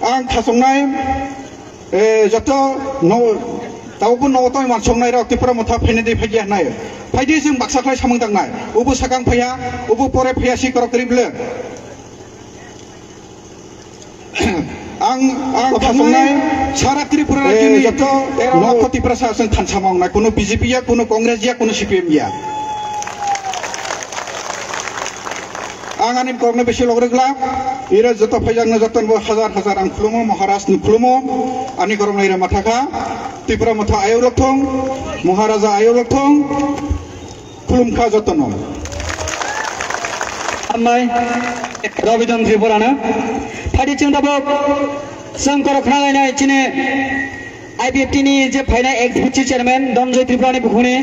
आं थासंनाय जत दाउबो न'आव मानसंनाय राव तिपुरा मथा फैनाय फैया नाय फायदि जों बाक्साख्लाय सामों दांनाय उबो सागां फैया उबो परे फैया सि कर करिबले आं थासंनाय सारा त्रिपुरा राज्योनि जत न' खतिपुरा जों थानसा मावनाय कोनो बीजेपी या कोनो कांग्रेस या कोनो सीपीएम या आं आंनि गरनो बेसे लग्रोग्ला इरे जत फैजांनो जतनबो हजार हजार आं खुलुमो महाराष्ट्र खुलुमो आंनि गरम नायरा माथाखा त्रिपुरा मथा आयौ रथं महाराजा आयौ रथं खुलुमखा जतन आमनाय रविदन त्रिपुरानो फायदिथिं दाबो जों करखनालायनाय चिने आईपीएफटी नि जे फाइनाल एक्जिक्यूटिव चेयरमैन धनजय त्रिपुरानि बुखुनि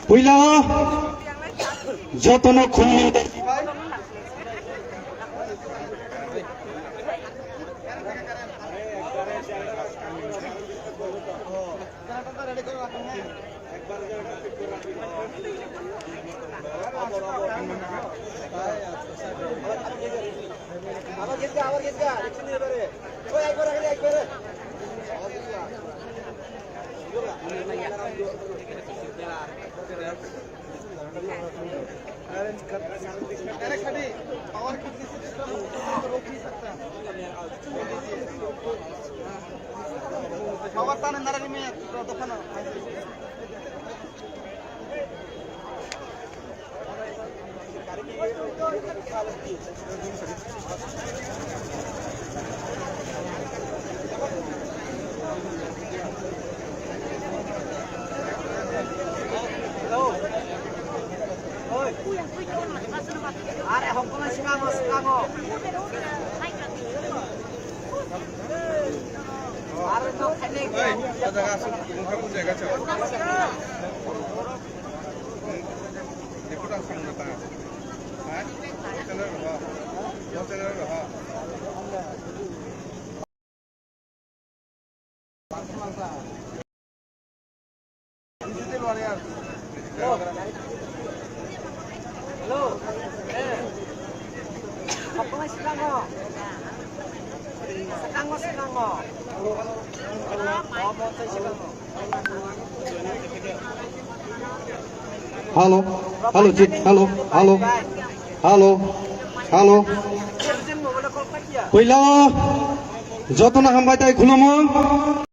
पहिला जतन खुलनि Halo, halo Cid, halo, halo, halo, halo. पहिला जतन हामबाय खुलुमो